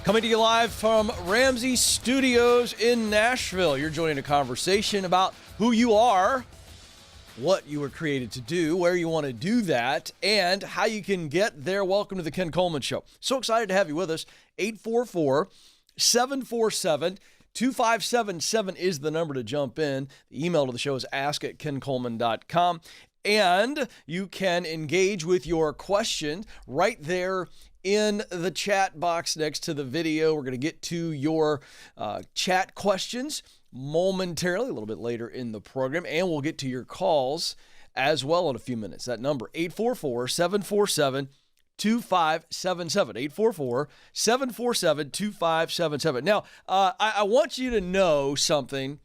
Coming to you live from Ramsey Studios in Nashville. You're joining a conversation about who you are, what you were created to do, where you want to do that, and how you can get there. Welcome to the Ken Coleman Show. So excited to have you with us. 844-747-2577 is the number to jump in. The email to the show is ask@kencoleman.com. And you can engage with your question right there in the chat box next to the video. We're going to get to your chat questions momentarily, a little bit later in the program, and we'll get to your calls as well in a few minutes. That number, 844-747-2577, 844-747-2577. Now, I want you to know something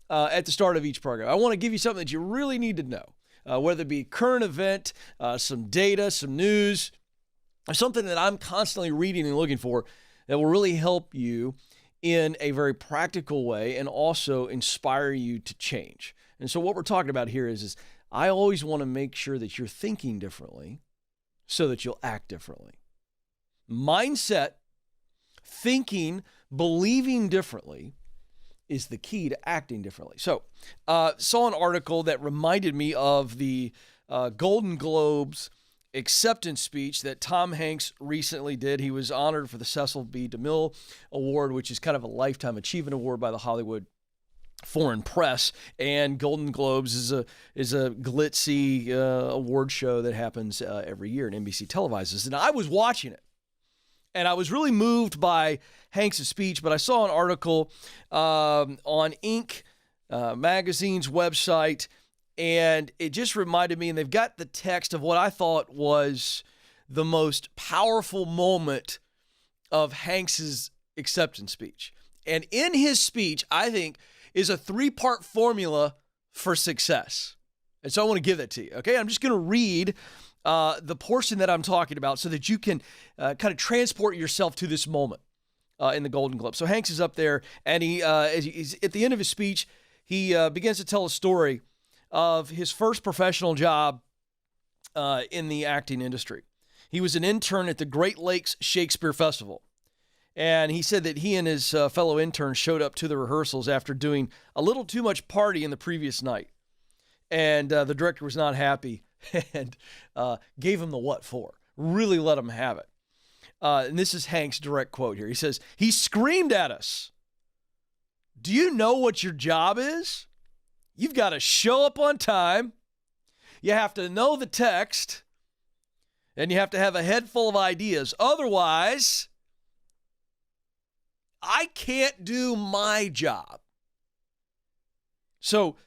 at the start of each program. I want to give you something that you really need to know, whether it be current event, some data, some news, or something that I'm constantly reading and looking for that will really help you in a very practical way and also inspire you to change. And so what we're talking about here is I always want to make sure that you're thinking differently so that you'll act differently. Mindset, thinking, believing differently is the key to acting differently. So saw an article that reminded me of the Golden Globes acceptance speech that Tom Hanks recently did. He was honored for the Cecil B. DeMille Award, which is kind of a lifetime achievement award by the Hollywood Foreign Press. And Golden Globes is a glitzy award show that happens every year, and NBC televises. And I was watching it, and I was really moved by Hanks' speech, but I saw an article on Inc. Magazine's website, and it just reminded me, and they've got the text of what I thought was the most powerful moment of Hanks' acceptance speech. And in his speech, I think, is a three-part formula for success. And so I want to give that to you, okay? I'm just going to read the portion that I'm talking about so that you can kind of transport yourself to this moment in the Golden Globe. So Hanks is up there, and he's at the end of his speech, he begins to tell a story of his first professional job in the acting industry. He was an intern at the Great Lakes Shakespeare Festival. And he said that he and his fellow interns showed up to the rehearsals after doing a little too much party the previous night. And the director was not happy and gave him the what for. Really let him have it. And this is Hank's direct quote here. He says, "He screamed at us, 'Do you know what your job is? You've got to show up on time. You have to know the text. And you have to have a head full of ideas. Otherwise, I can't do my job.'" So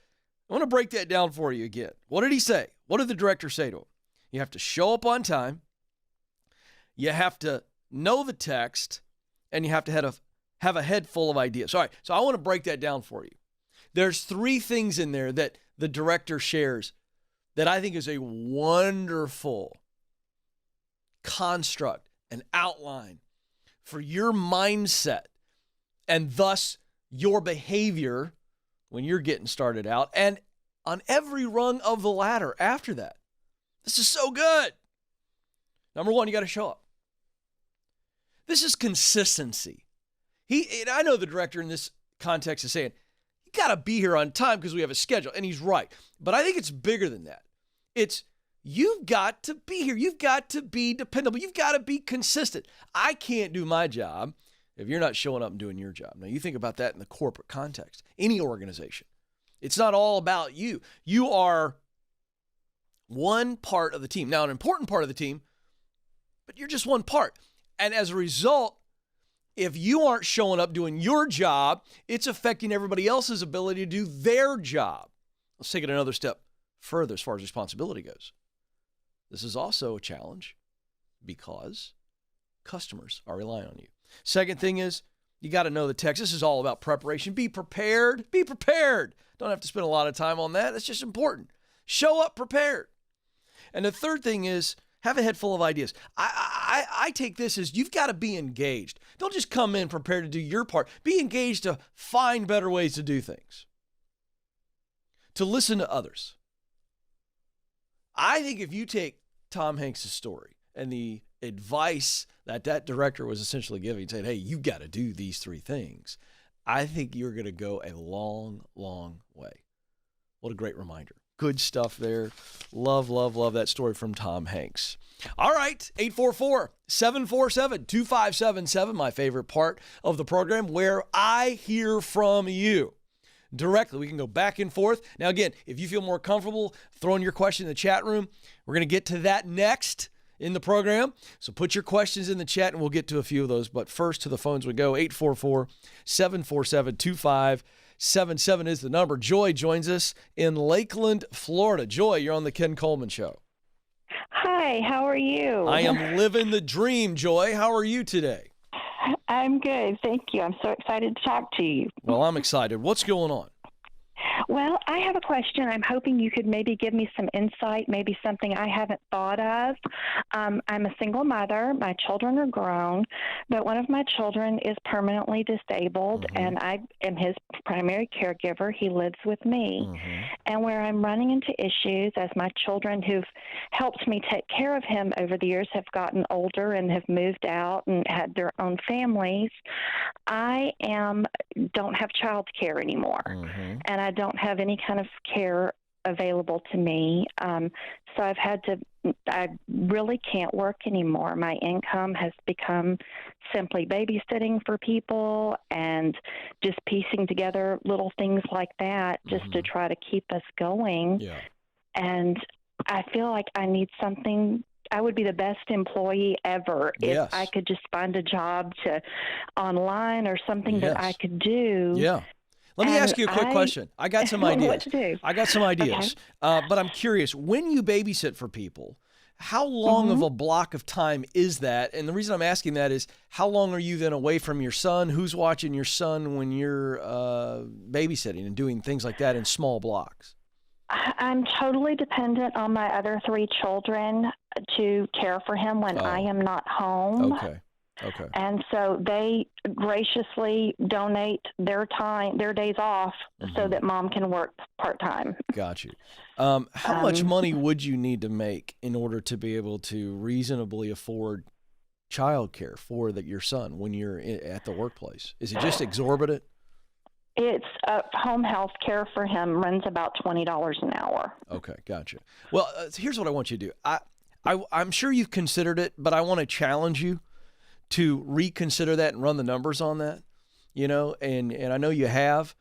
I want to break that down for you again. What did he say? What did the director say to him? You have to show up on time. You have to know the text. And you have to have a head full of ideas. All right, so I want to break that down for you. There's three things in there that the director shares that I think is a wonderful construct, an outline for your mindset and thus your behavior when you're getting started out and on every rung of the ladder after that. This is so good. Number one, you got to show up. This is consistency. I know the director in this context is saying, you got to be here on time because we have a schedule. And he's right. But I think it's bigger than that. It's you've got to be here. You've got to be dependable. You've got to be consistent. I can't do my job if you're not showing up and doing your job. Now, you think about that in the corporate context, any organization. It's not all about you. You are one part of the team. Now, an important part of the team, but you're just one part. And as a result, if you aren't showing up doing your job, it's affecting everybody else's ability to do their job. Let's take it another step further as far as responsibility goes. This is also a challenge because customers are relying on you. Second thing is you got to know the text. This is all about preparation. Be prepared. Be prepared. Don't have to spend a lot of time on that. That's just important. Show up prepared. And the third thing is have a head full of ideas. I take this as you've got to be engaged. Don't just come in prepared to do your part. Be engaged to find better ways to do things, to listen to others. I think if you take Tom Hanks' story and the advice that director was essentially giving, saying, hey, you got to do these 3 things, I think you're going to go a long, long way. What a great reminder. Good stuff there. Love, love, love that story from Tom Hanks. All right, 844-747-2577, my favorite part of the program, where I hear from you directly. We can go back and forth. Now, again, if you feel more comfortable throwing your question in the chat room, we're going to get to that next in the program. So put your questions in the chat, and we'll get to a few of those. But first, to the phones we go. 844-747-2577 is the number. Joy joins us in Lakeland, Florida. Joy, you're on the Ken Coleman Show. Hi, how are you? I am living the dream, Joy. How are you today? I'm good, thank you. I'm so excited to talk to you. Well, I'm excited. What's going on? Well, I have a question. I'm hoping you could maybe give me some insight, maybe something I haven't thought of. I'm a single mother. My children are grown, but one of my children is permanently disabled, and I am his primary caregiver. He lives with me. And where I'm running into issues as my children who've helped me take care of him over the years have gotten older and have moved out and had their own families, I don't have child care anymore. And I don't have any kind of care available to me. So I really can't work anymore. My income has become simply babysitting for people and just piecing together little things like that just to try to keep us going. Yeah. And I feel like I need something. I would be the best employee ever if I could just find a job online or something that I could do. Yeah. Let me ask you a quick question. I got some ideas. What to do. I got some ideas. Okay. But I'm curious, when you babysit for people, how long of a block of time is that? And the reason I'm asking that is, how long are you then away from your son? Who's watching your son when you're babysitting and doing things like that in small blocks? I'm totally dependent on my other 3 children to care for him when I am not home. Okay. And so they graciously donate their days off so that mom can work part-time. Got you. How much money would you need to make in order to be able to reasonably afford child care for your son when you're at the workplace? Is it just exorbitant? It's home health care for him runs about $20 an hour. Okay, gotcha. Well, here's what I want you to do. I'm sure you've considered it, but I want to challenge you to reconsider that and run the numbers on that, and I know you have,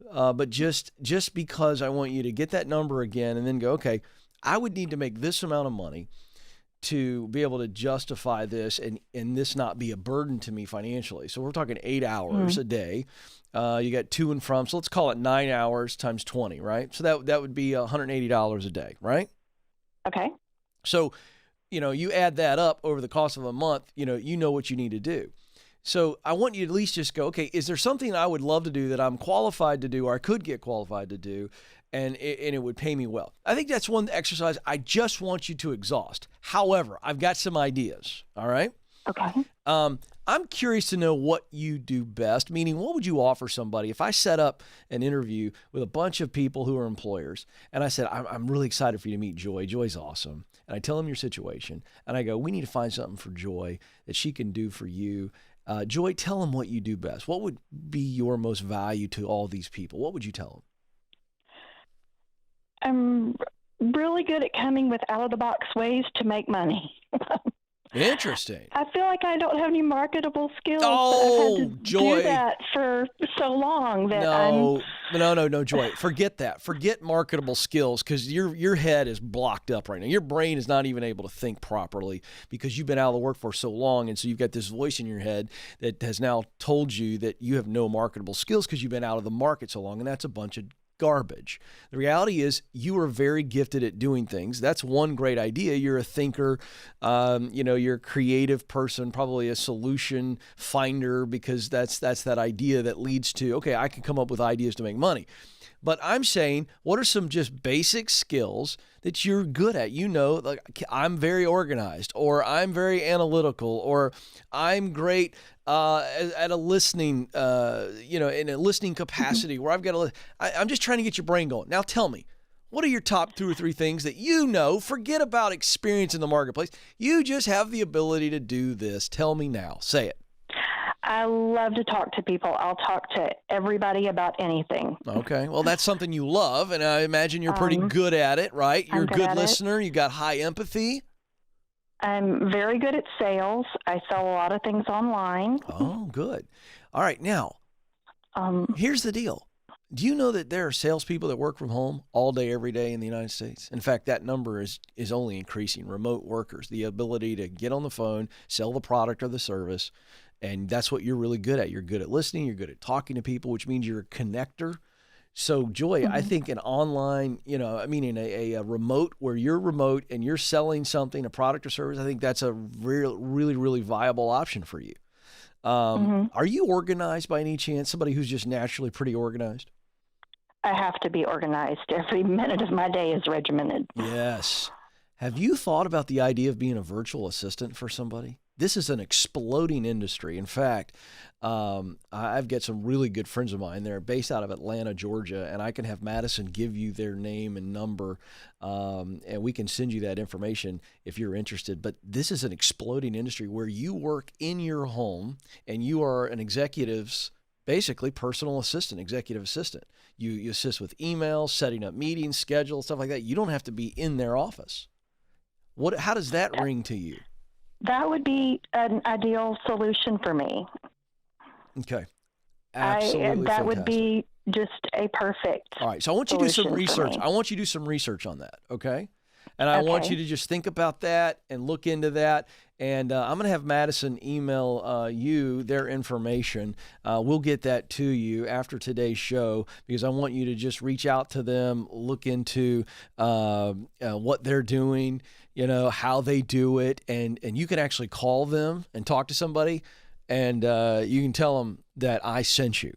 but just because I want you to get that number again and then go, okay, I would need to make this amount of money to be able to justify this and this not be a burden to me financially. So we're talking 8 hours a day. You got to and from, so let's call it 9 hours times 20, right? So that would be $180 a day, right? Okay. So, you add that up over the course of a month, you know what you need to do. So I want you to at least just go, okay, is there something I would love to do that I'm qualified to do or I could get qualified to do and it would pay me well? I think that's one exercise I just want you to exhaust. However, I've got some ideas, all right? Okay. I'm curious to know what you do best, meaning what would you offer somebody if I set up an interview with a bunch of people who are employers and I said, I'm really excited for you to meet Joy. Joy's awesome. And I tell them your situation and I go, we need to find something for Joy that she can do for you. Joy, tell them what you do best. What would be your most value to all these people? What would you tell them? I'm really good at coming with out-of-the-box ways to make money. Interesting. I feel like I don't have any marketable skills. Oh, but I've had to Joy. do that for so long that No, Joy. Forget that. Forget marketable skills because your head is blocked up right now. Your brain is not even able to think properly because you've been out of the workforce so long, and so you've got this voice in your head that has now told you that you have no marketable skills because you've been out of the market so long, and that's a bunch of garbage. The reality is you are very gifted at doing things. That's one great idea. You're a thinker, you're a creative person, probably a solution finder because that's that idea that leads to, okay, I can come up with ideas to make money. But I'm saying, what are some just basic skills that you're good at? Like I'm very organized, or I'm very analytical, or I'm great at a listening, in a listening capacity where I've got I'm just trying to get your brain going. Now tell me, What are your top 2 or 3 things that you know? Forget about experience in the marketplace. You just have the ability to do this. Tell me now. Say it. I love to talk to people. I'll talk to everybody about anything. Okay. Well, that's something you love, and I imagine you're pretty good at it, right? You're a good listener. You got high empathy. I'm very good at sales. I sell a lot of things online. Oh, good. All right. Now, here's the deal. Do you know that there are salespeople that work from home all day, every day in the United States? In fact, that number is only increasing. Remote workers, the ability to get on the phone, sell the product or the service, and that's what you're really good at. You're good at listening. You're good at talking to people, which means you're a connector. So, Joy, I think an online, meaning a remote where you're remote and you're selling something, a product or service, I think that's a really, really viable option for you. Are you organized by any chance? Somebody who's just naturally pretty organized? I have to be organized. Every minute of my day is regimented. Yes. Have you thought about the idea of being a virtual assistant for somebody? This is an exploding industry. In fact, I've got some really good friends of mine. They're based out of Atlanta, Georgia, and I can have Madison give you their name and number, and we can send you that information if you're interested. But this is an exploding industry where you work in your home and you are an executive's basically personal assistant, executive assistant. You assist with emails, setting up meetings, schedules, stuff like that. You don't have to be in their office. How does that ring to you? That would be an ideal solution for me. Okay. Absolutely. That would be just a perfect. All right. So I want you to do some research. I want you to do some research on that. Okay. And I want you to just think about that and look into that. And I'm going to have Madison email you their information. We'll get that to you after today's show because I want you to just reach out to them, look into what they're doing, how they do it. And you can actually call them and talk to somebody and you can tell them that I sent you.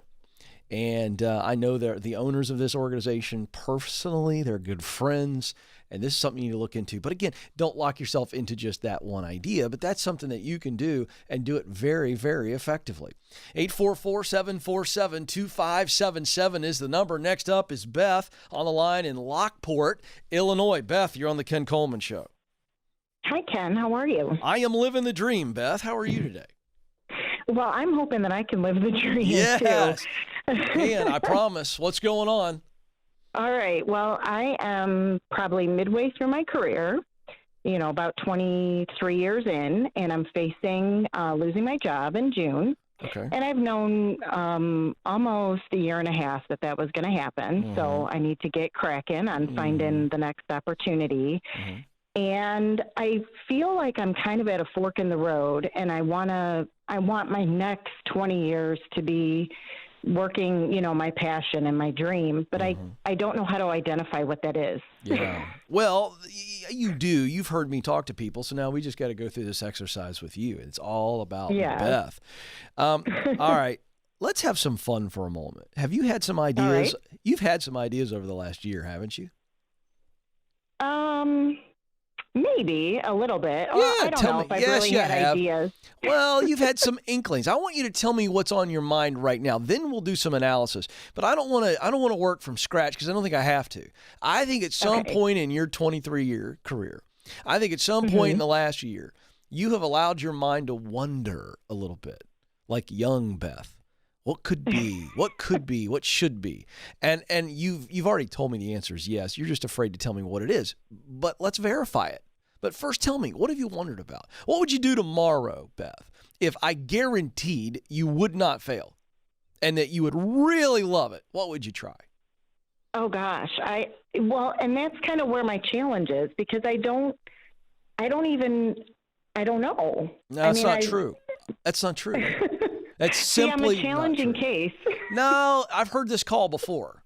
And I know they're the owners of this organization personally. They're good friends. And this is something you need to look into. But again, don't lock yourself into just that one idea. But that's something that you can do and do it very, very effectively. 844-747-2577 is the number. Next up is Beth on the line in Lockport, Illinois. Beth, you're on the Ken Coleman Show. Hi, Ken. How are you? I am living the dream, Beth. How are you today? Well, I'm hoping that I can live the dream, yes. too. And I promise. What's going on? All right. Well, I am probably midway through my career, about 23 years in, and I'm facing losing my job in June. Okay. And I've known almost a year and a half that was going to happen. Mm-hmm. So I need to get cracking on finding the next opportunity. Mm-hmm. And I feel like I'm kind of at a fork in the road, and I want my next 20 years to be working, my passion and my dream, but I don't know how to identify what that is. Yeah. Well, you do. You've heard me talk to people, so now we just got to go through this exercise with you. It's all about Beth. All right. Let's have some fun for a moment. Have you had some ideas? Right. You've had some ideas over the last year, haven't you? Maybe a little bit. Yeah, I don't know if I've really had ideas. Well, you've had some inklings. I want you to tell me what's on your mind right now. Then we'll do some analysis. But I don't want to work from scratch because I don't think I have to. I think at some point in your 23-year career, I think at some point in the last year, you have allowed your mind to wonder a little bit, like young Beth. What could be? What could be? What should be? And you've already told me the answer is yes. You're just afraid to tell me what it is. But let's verify it. But first, tell me, what have you wondered about? What would you do tomorrow, Beth, if I guaranteed you would not fail and that you would really love it? What would you try? Oh gosh, and that's kind of where my challenge is because I don't know. No, that's not true. That's not true. That's simply I'm a challenging case. No, I've heard this call before.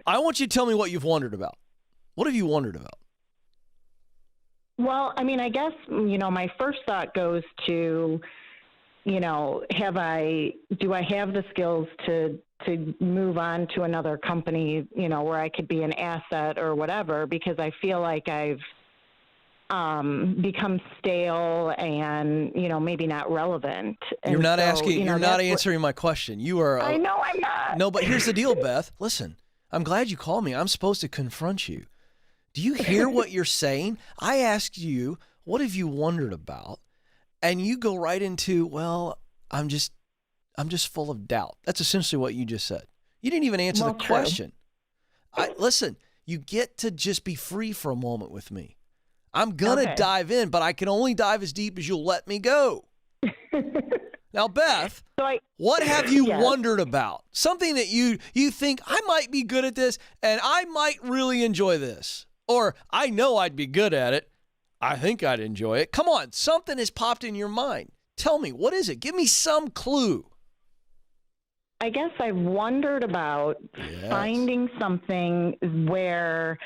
I want you to tell me what you've wondered about. What have you wondered about? Well, I guess, my first thought goes to, do I have the skills to move on to another company, where I could be an asset or whatever, because I feel like I've become stale and, maybe not relevant. And you're not answering my question. You are. I know I'm not. No, but here's the deal, Beth. Listen, I'm glad you called me. I'm supposed to confront you. Do you hear what you're saying? I asked you, what have you wondered about? And you go right into, well, I'm just full of doubt. That's essentially what you just said. You didn't even answer the question. Listen, you get to just be free for a moment with me. I'm going to dive in, but I can only dive as deep as you'll let me go. Now, Beth, what have you wondered about? Something that you think, I might be good at this, and I might really enjoy this. Or, I know I'd be good at it. I think I'd enjoy it. Come on, something has popped in your mind. Tell me, what is it? Give me some clue. I guess I've wondered about finding something where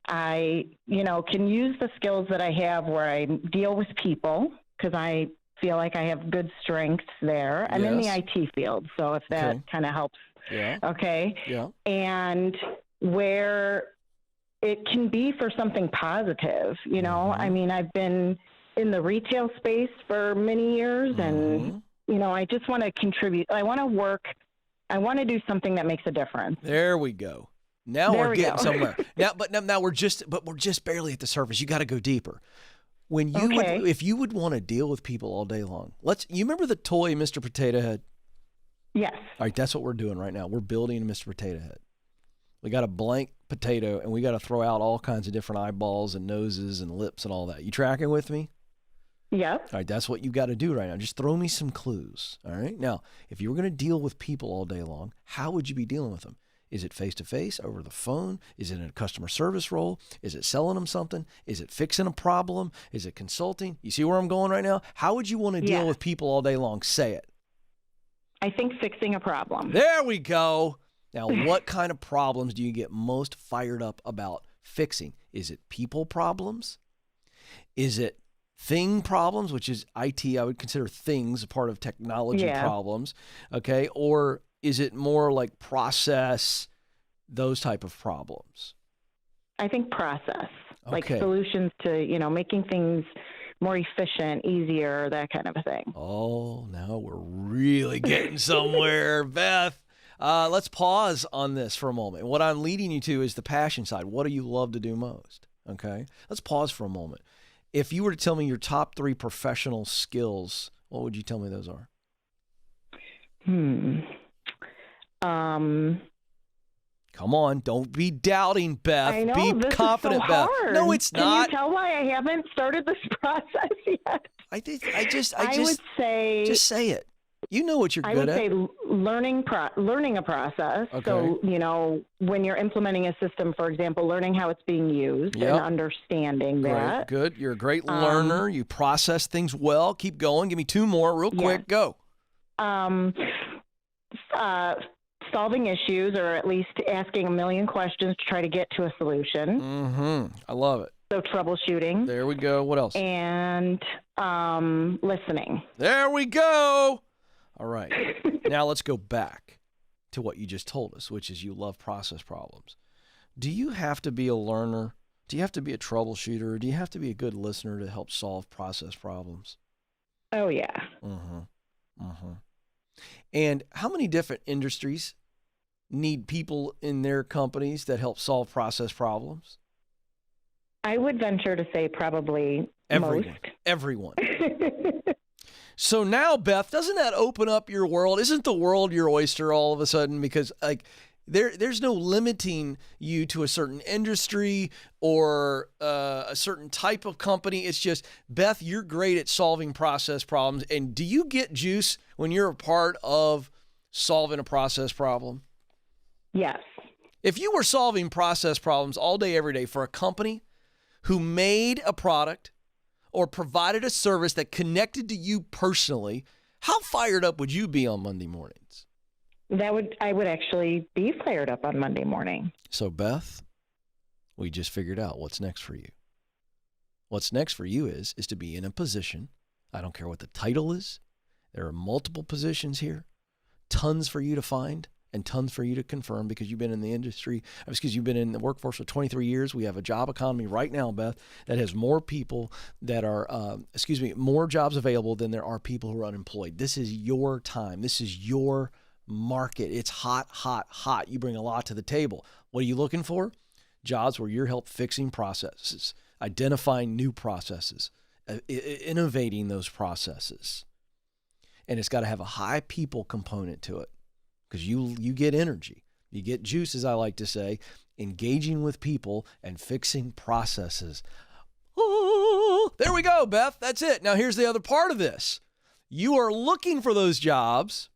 I, can use the skills that I have where I deal with people, because I feel like I have good strengths there. I'm in the IT field, so if that kind of helps. Yeah. Okay. Yeah. And where it can be for something positive, I mean, I've been in the retail space for many years, and, I just want to contribute. I want to work. I want to do something that makes a difference. There we go. Now we're getting somewhere. Now we're just barely at the surface. You got to go deeper. When you if you would want to deal with people all day long, you remember the toy Mr. Potato Head? Yes. All right, that's what we're doing right now. We're building a Mr. Potato Head. We got a blank potato, and we got to throw out all kinds of different eyeballs and noses and lips and all that. You tracking with me? Yeah. All right, that's what you got to do right now. Just throw me some clues. All right. Now, if you were going to deal with people all day long, how would you be dealing with them? Is it face-to-face, over the phone? Is it in a customer service role? Is it selling them something? Is it fixing a problem? Is it consulting? You see where I'm going right now? How would you want to deal with people all day long? Say it. I think fixing a problem. There we go. Now, what kind of problems do you get most fired up about fixing? Is it people problems? Is it thing problems, which is IT? I would consider things a part of technology problems. Okay. Or is it more like process, those type of problems? I think process, like solutions to, making things more efficient, easier, that kind of a thing. Oh, now we're really getting somewhere, Beth. Let's pause on this for a moment. What I'm leading you to is the passion side. What do you love to do most? Okay. Let's pause for a moment. If you were to tell me your top 3 professional skills, what would you tell me those are? Come on, don't be doubting, Beth. I know, be this confident, is so Beth. hard. No, it's not. Can you tell why I haven't started this process yet? I would say, just say it. You know what you're good at. I would say learning a process. Okay. So, when you're implementing a system, for example, learning how it's being used and understanding that. Good. You're a great learner. You process things well. Keep going. Give me 2 more real quick. Go. Solving issues, or at least asking a million questions to try to get to a solution. I love it. So troubleshooting. There we go. What else? And listening. There we go. All right. Now let's go back to what you just told us, which is you love process problems. Do you have to be a learner? Do you have to be a troubleshooter? Do you have to be a good listener to help solve process problems? Oh, yeah. And how many different industries need people in their companies that help solve process problems? I would venture to say probably Everyone. So now, Beth, doesn't that open up your world? Isn't the world your oyster all of a sudden? Because there's no limiting you to a certain industry or a certain type of company. It's just, Beth, you're great at solving process problems. And do you get juice when you're a part of solving a process problem? Yes. If you were solving process problems all day, every day for a company who made a product or provided a service that connected to you personally, how fired up would you be on Monday mornings? I would actually be fired up on Monday morning. So, Beth, we just figured out what's next for you. What's next for you is to be in a position. I don't care what the title is. There are multiple positions here, tons for you to find and tons for you to confirm because you've been in the industry, you've been in the workforce for 23 years. We have a job economy right now, Beth, that has more people that are, more jobs available than there are people who are unemployed. This is your time. This is your market. It's hot, hot, hot. You bring a lot to the table. What are you looking for? Jobs where you're help fixing processes, identifying new processes, innovating those processes. And it's got to have a high people component to it, because you get energy. You get juice, as I like to say, engaging with people and fixing processes. Oh, there we go, Beth. That's it. Now, here's the other part of this. You are looking for those jobs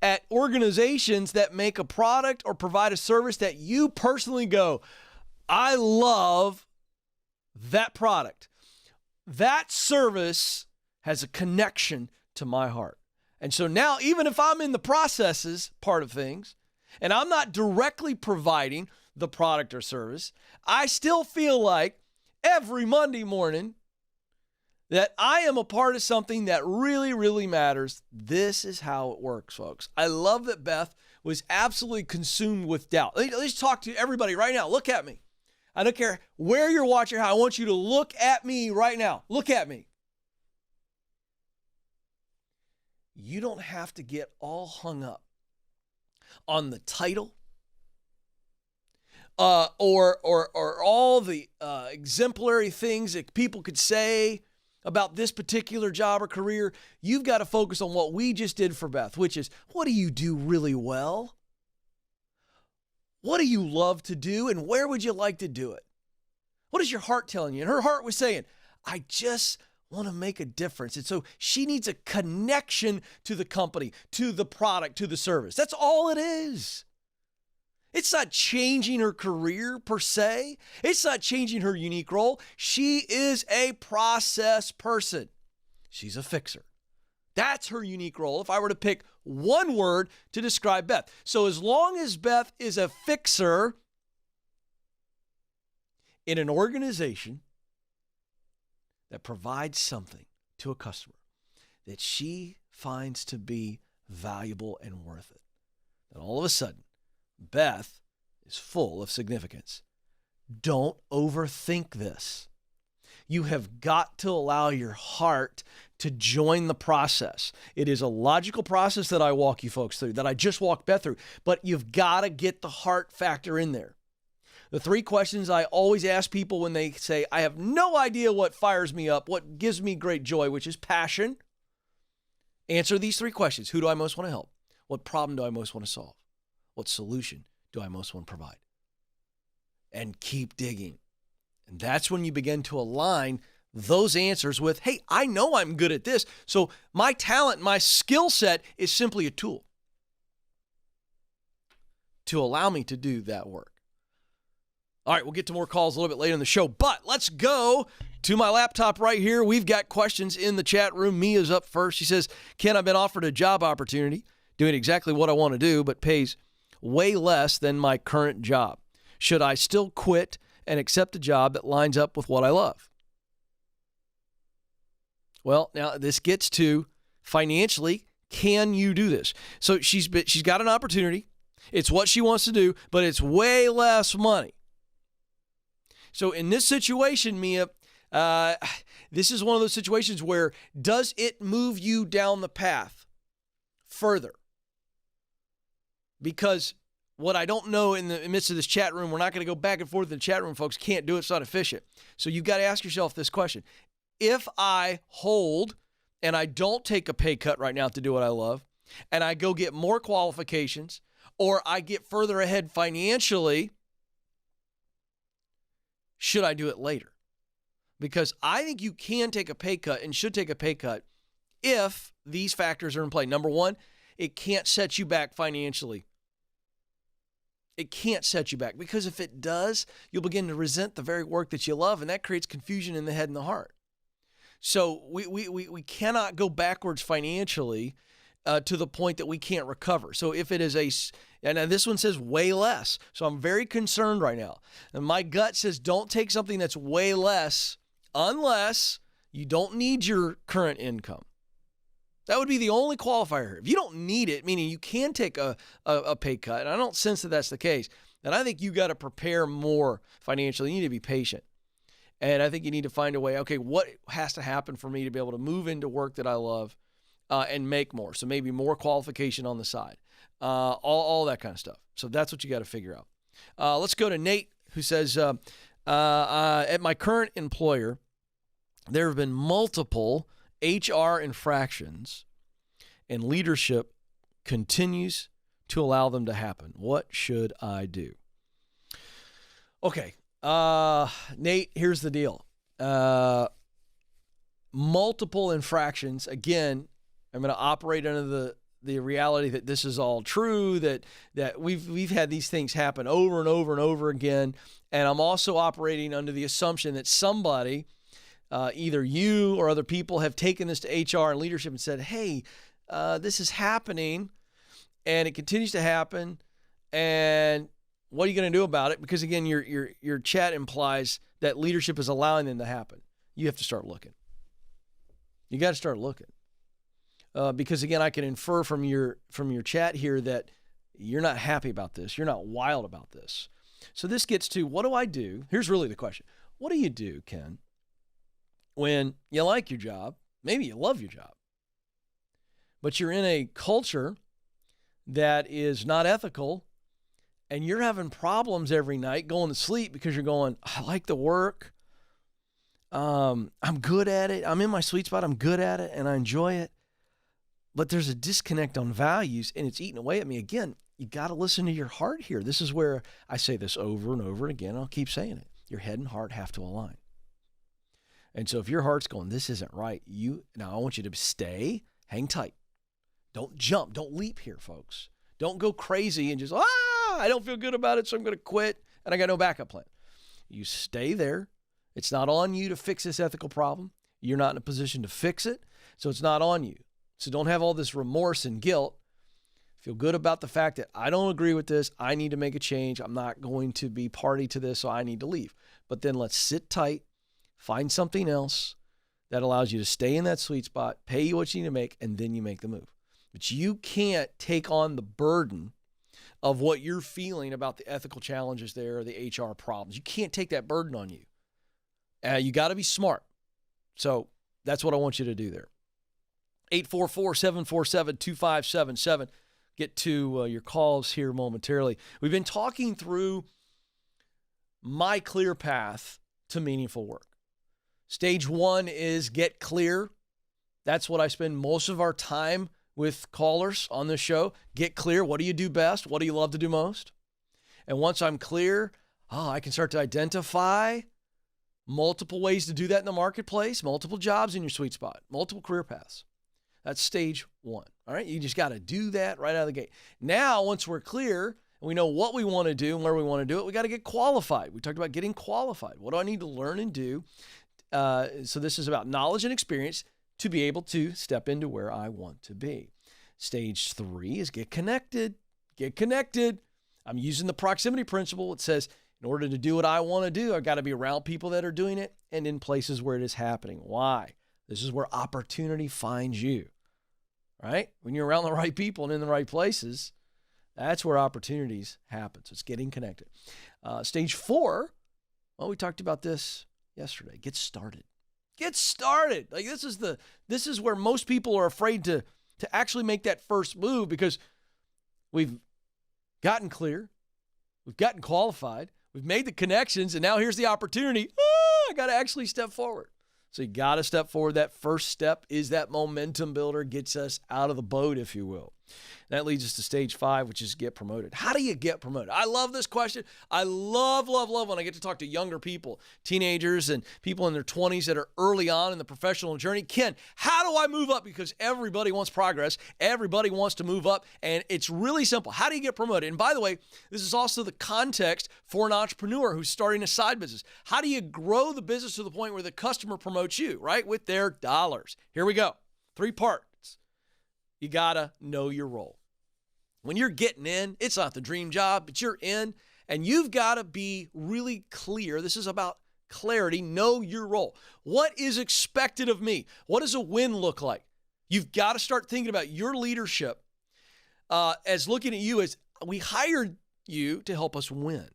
at organizations that make a product or provide a service that you personally go, I love that product. That service has a connection to my heart. And so now, even if I'm in the processes part of things, and I'm not directly providing the product or service, I still feel like every Monday morning that I am a part of something that really, really matters. This is how it works, folks. I love that Beth was absolutely consumed with doubt. Let's talk to everybody right now. Look at me. I don't care where you're watching. I want you to look at me right now. Look at me. You don't have to get all hung up on the title or all the exemplary things that people could say about this particular job or career. You've got to focus on what we just did for Beth, which is, what do you do really well? What do you love to do, and where would you like to do it? What is your heart telling you? And her heart was saying, I just want to make a difference. And so she needs a connection to the company, to the product, to the service. That's all it is. It's not changing her career per se. It's not changing her unique role. She is a process person. She's a fixer. That's her unique role if I were to pick one word to describe Beth. So as long as Beth is a fixer in an organization that provides something to a customer that she finds to be valuable and worth it, then all of a sudden, Beth is full of significance. Don't overthink this. You have got to allow your heart to join the process. It is a logical process that I walk you folks through, that I just walked Beth through, but you've got to get the heart factor in there. The 3 questions I always ask people when they say, I have no idea what fires me up, what gives me great joy, which is passion. Answer these 3 questions. Who do I most want to help? What problem do I most want to solve? What solution do I most want to provide? And keep digging. And that's when you begin to align those answers with, hey, I know I'm good at this. So my talent, my skill set is simply a tool to allow me to do that work. All right, we'll get to more calls a little bit later in the show, but let's go to my laptop right here. We've got questions in the chat room. Mia's up first. She says, Ken, I've been offered a job opportunity doing exactly what I want to do, but pays way less than my current job. Should I still quit and accept a job that lines up with what I love? Well, now this gets to financially, can you do this? So she's got an opportunity. It's what she wants to do, but it's way less money. So in this situation, Mia, this is one of those situations where, does it move you down the path further? Because what I don't know in the midst of this chat room, we're not going to go back and forth in the chat room, folks. Can't do it. It's not efficient. So you've got to ask yourself this question. If I hold and I don't take a pay cut right now to do what I love, and I go get more qualifications, or I get further ahead financially, should I do it later? Because I think you can take a pay cut and should take a pay cut if these factors are in play. Number one, it can't set you back financially. It can't set you back, because if it does, you'll begin to resent the very work that you love, and that creates confusion in the head and the heart. So we cannot go backwards financially to the point that we can't recover. So if it is and this one says way less, so I'm very concerned right now. And my gut says don't take something that's way less unless you don't need your current income. That would be the only qualifier here. If you don't need it, meaning you can take a pay cut, and I don't sense that that's the case, then I think you got to prepare more financially. You need to be patient. And I think you need to find a way, okay, what has to happen for me to be able to move into work that I love and make more. So maybe more qualification on the side, all that kind of stuff. So that's what you got to figure out. Let's go to Nate, who says, at my current employer, there have been multiple HR infractions, and leadership continues to allow them to happen. What should I do? Okay, Nate, here's the deal. Multiple infractions. Again, I'm going to operate under the reality that this is all true, that we've had these things happen over and over and over again. And I'm also operating under the assumption that somebody, either you or other people, have taken this to HR and leadership and said, hey, this is happening and it continues to happen. And what are you going to do about it? Because again, your chat implies that leadership is allowing them to happen. You have to start looking. You got to start looking. Because again, I can infer from your chat here that you're not happy about this. You're not wild about this. So this gets to, what do I do? Here's really the question. What do you do, Ken, when you like your job, maybe you love your job, but you're in a culture that is not ethical, and you're having problems every night going to sleep because you're going, I like the work. I'm good at it. I'm in my sweet spot. I'm good at it and I enjoy it. But there's a disconnect on values and it's eating away at me. Again, you got to listen to your heart here. This is where I say this over and over again. I'll keep saying it. Your head and heart have to align. And so if your heart's going, this isn't right, now I want you to stay, hang tight. Don't jump. Don't leap here, folks. Don't go crazy and just, I don't feel good about it, so I'm going to quit and I got no backup plan. You stay there. It's not on you to fix this ethical problem. You're not in a position to fix it, so it's not on you. So don't have all this remorse and guilt. Feel good about the fact that I don't agree with this. I need to make a change. I'm not going to be party to this, so I need to leave. But then let's sit tight, find something else that allows you to stay in that sweet spot, pay you what you need to make, and then you make the move. But you can't take on the burden of what you're feeling about the ethical challenges there or the HR problems. You can't take that burden on you. You got to be smart. So that's what I want you to do there. 844-747-2577. Get to your calls here momentarily. We've been talking through my clear path to meaningful work. Stage 1 is get clear. That's what I spend most of our time with callers on this show. Get clear. What do you do best? What do you love to do most? And once I'm clear, I can start to identify multiple ways to do that in the marketplace, multiple jobs in your sweet spot, multiple career paths. That's stage 1. All right. You just got to do that right out of the gate. Now, once we're clear and we know what we want to do and where we want to do it, we got to get qualified. We talked about getting qualified. What do I need to learn and do? So this is about knowledge and experience to be able to step into where I want to be. Stage 3 is get connected. Get connected. I'm using the proximity principle. It says, in order to do what I want to do, I've got to be around people that are doing it and in places where it is happening. Why? This is where opportunity finds you, right? When you're around the right people and in the right places, that's where opportunities happen. So it's getting connected. Stage 4, well, we talked about this yesterday. Get started. Get started. Like this is where most people are afraid to actually make that first move because we've gotten clear, we've gotten qualified, we've made the connections, and now here's the opportunity. I got to actually step forward. So you got to step forward. That first step is that momentum builder, gets us out of the boat, if you will. That leads us to stage 5, which is get promoted. How do you get promoted? I love this question. I love when I get to talk to younger people, teenagers and people in their 20s that are early on in the professional journey. Ken, how do I move up? Because everybody wants progress. Everybody wants to move up. And it's really simple. How do you get promoted? And by the way, this is also the context for an entrepreneur who's starting a side business. How do you grow the business to the point where the customer promotes you, right? With their dollars. Here we go. 3 parts. You got to know your role. When you're getting in, it's not the dream job, but you're in, and you've got to be really clear. This is about clarity. Know your role. What is expected of me? What does a win look like? You've got to start thinking about your leadership as looking at you as we hired you to help us win.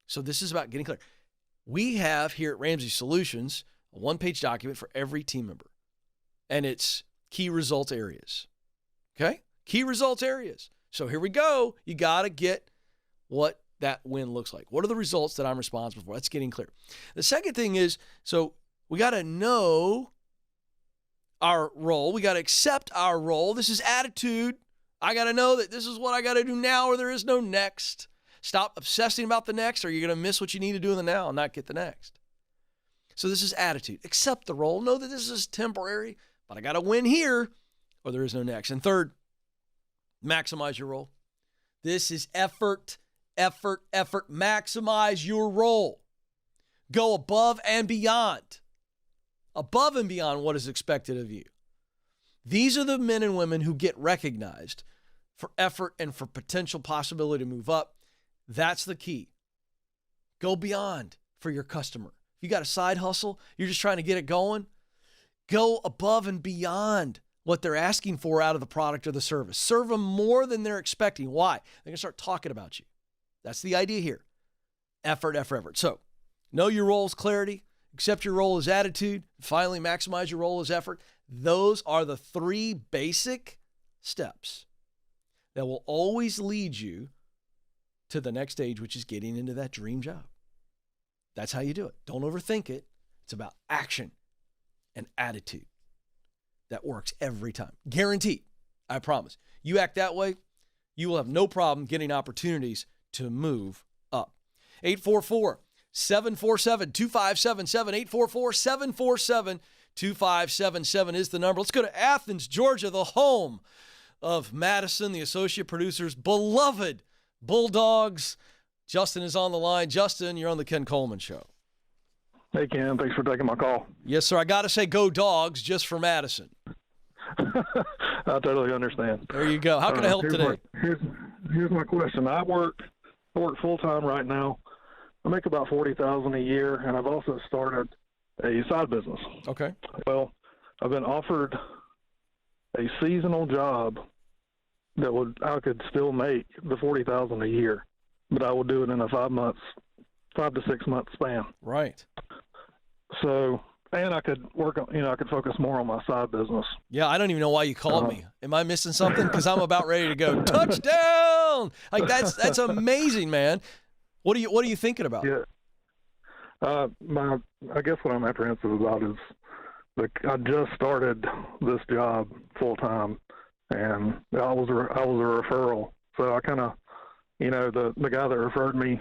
So this is about getting clear. We have here at Ramsey Solutions a 1-page document for every team member, and it's key results areas. Okay? Key results areas. So here we go. You got to get what that win looks like. What are the results that I'm responsible for? That's getting clear. The second thing is, so we got to know our role. We got to accept our role. This is attitude. I got to know that this is what I got to do now or there is no next. Stop obsessing about the next or you're going to miss what you need to do in the now and not get the next. So this is attitude. Accept the role. Know that this is temporary, but I got to win here or there is no next. And third, maximize your role. This is effort, effort, effort. Maximize your role. Go above and beyond. Above and beyond what is expected of you. These are the men and women who get recognized for effort and for potential possibility to move up. That's the key. Go beyond for your customer. If you got a side hustle, you're just trying to get it going, go above and beyond what they're asking for out of the product or the service. Serve them more than they're expecting. Why? They're going to start talking about you. That's the idea here. Effort, effort, effort. So know your role as clarity, accept your role as attitude, finally maximize your role as effort. Those are the three basic steps that will always lead you to the next stage, which is getting into that dream job. That's how you do it. Don't overthink it. It's about action and attitude. That works every time. Guaranteed. I promise. You act that way, you will have no problem getting opportunities to move up. 844-747-2577. 844-747-2577 is the number. Let's go to Athens, Georgia, the home of Madison, the associate producer's beloved Bulldogs. Justin is on the line. Justin, you're on the Ken Coleman Show. Hey, Ken. Thanks for taking my call. Yes, sir. I got to say go Dogs just for Madison. I totally understand. There you go. How can I help today? Here's my question. I work full-time right now. I make about $40,000 a year, and I've also started a side business. Okay. Well, I've been offered a seasonal job that I could still make the $40,000 a year, but I would do it in a 5 to 6 month span. Right. So, and I could I could focus more on my side business. Yeah, I don't even know why you called me. Am I missing something? Because I'm about ready to go. Touchdown! Like that's amazing, man. What are you thinking about? Yeah. I guess what I'm apprehensive about is I just started this job full time, and I was a referral. So I kind of, the guy that referred me,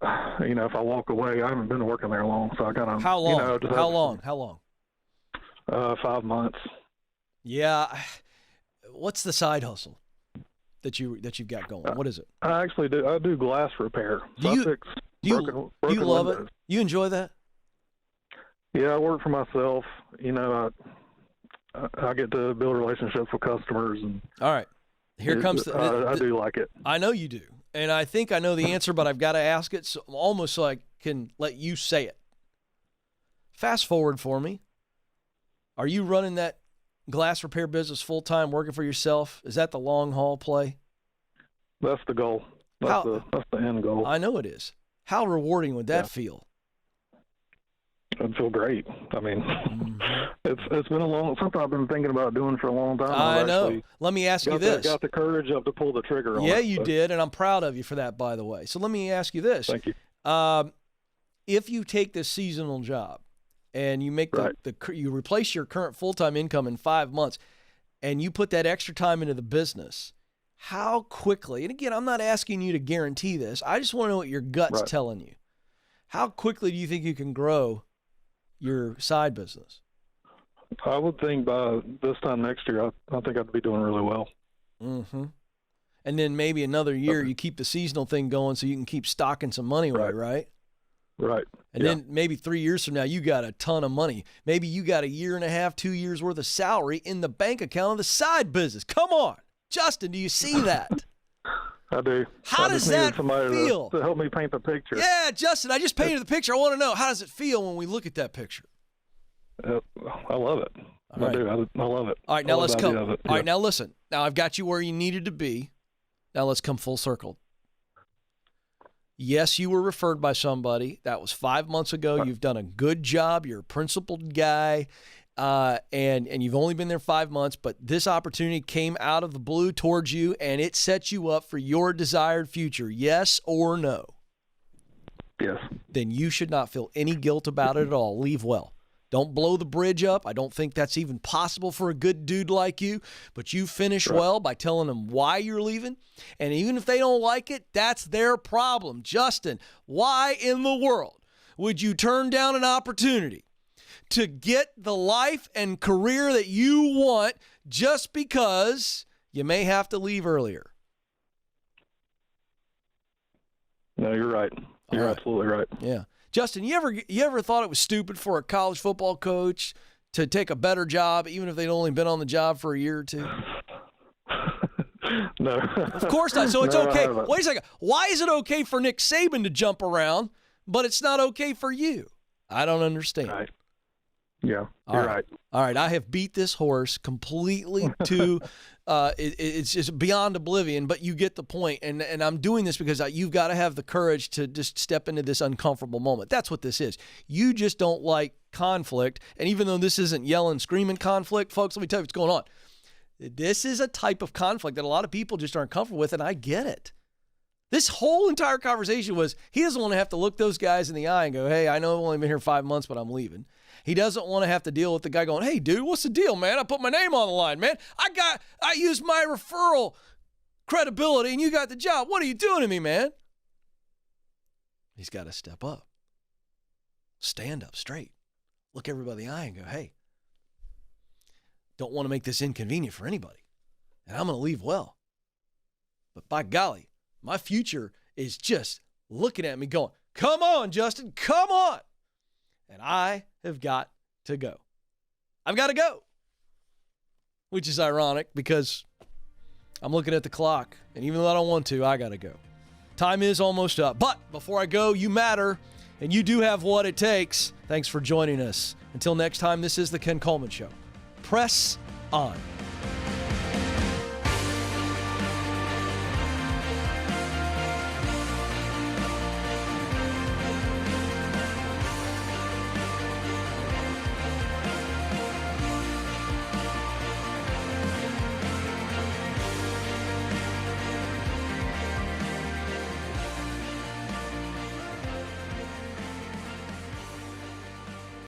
if I walk away, I haven't been working there long, so I kind of. How long? How long? 5 months. Yeah. What's the side hustle that you've got going? What is it? I actually do. I do glass repair. Do you love windows. it? You enjoy that? Yeah, I work for myself. I get to build relationships with customers, and all right. Here comes I do like it. I know you do. And I think I know the answer, but I've got to ask it almost so I can let you say it. Fast forward for me. Are you running that glass repair business full-time, working for yourself? Is that the long haul play? That's the goal. That's the end goal. I know it is. How rewarding would that feel? It'd feel great. I mean, it's been something I've been thinking about doing for a long time. I know. Let me ask you this. Got the courage up to pull the trigger on it. Yeah, you did, and I'm proud of you for that, by the way. So let me ask you this. Thank you. If you take this seasonal job and you make you replace your current full-time income in 5 months and you put that extra time into the business, how quickly, and again, I'm not asking you to guarantee this. I just want to know what your gut's telling you. How quickly do you think you can grow your side business? I would think by this time next year, I think I'd be doing really well. Mm-hmm. And then maybe another year you keep the seasonal thing going so you can keep stocking some money away, right? Right. And then maybe 3 years from now, you got a ton of money. Maybe you got 1.5 years, 2 years worth of salary in the bank account of the side business. Come on. Justin, do you see that? I do. How does that feel? To help me paint the picture. Yeah, Justin, I just painted the picture. I want to know, how does it feel when we look at that picture? I love it. All right. I do. I love it. All right, now let's come. All right, now listen. Now I've got you where you needed to be. Now let's come full circle. Yes, you were referred by somebody. That was 5 months ago. You've done a good job. You're a principled guy. and you've only been there 5 months, but this opportunity came out of the blue towards you, and it sets you up for your desired future, yes or no? Yes. Then you should not feel any guilt about it at all. Leave well. Don't blow the bridge up. I don't think that's even possible for a good dude like you, but you finish well by telling them why you're leaving. And even if they don't like it, that's their problem. Justin, why in the world would you turn down an opportunity to get the life and career that you want just because you may have to leave earlier? No, you're right. You're absolutely right. Yeah. Justin, you ever thought it was stupid for a college football coach to take a better job even if they'd only been on the job for a year or two? No. Of course not. So it's No, okay. Wait a second. Why is it okay for Nick Saban to jump around, but it's not okay for you? I don't understand. Right. Yeah, you're right. All right, I have beat this horse completely to it's just beyond oblivion, but you get the point. And I'm doing this because you've got to have the courage to just step into this uncomfortable moment. That's what this is. You just don't like conflict. And even though this isn't yelling, screaming conflict, folks, let me tell you what's going on. This is a type of conflict that a lot of people just aren't comfortable with, and I get it. This whole entire conversation was he doesn't want to have to look those guys in the eye and go, hey, I know I've only been here 5 months, but I'm leaving. He doesn't want to have to deal with the guy going, hey, dude, what's the deal, man? I put my name on the line, man. I used my referral credibility, and you got the job. What are you doing to me, man? He's got to step up. Stand up straight. Look everybody in the eye and go, hey, don't want to make this inconvenient for anybody. And I'm going to leave well. But by golly, my future is just looking at me going, come on, Justin, come on. And I have got to go. I've got to go. Which is ironic because I'm looking at the clock. And even though I don't want to, I got to go. Time is almost up. But before I go, you matter. And you do have what it takes. Thanks for joining us. Until next time, this is the Ken Coleman Show. Press on.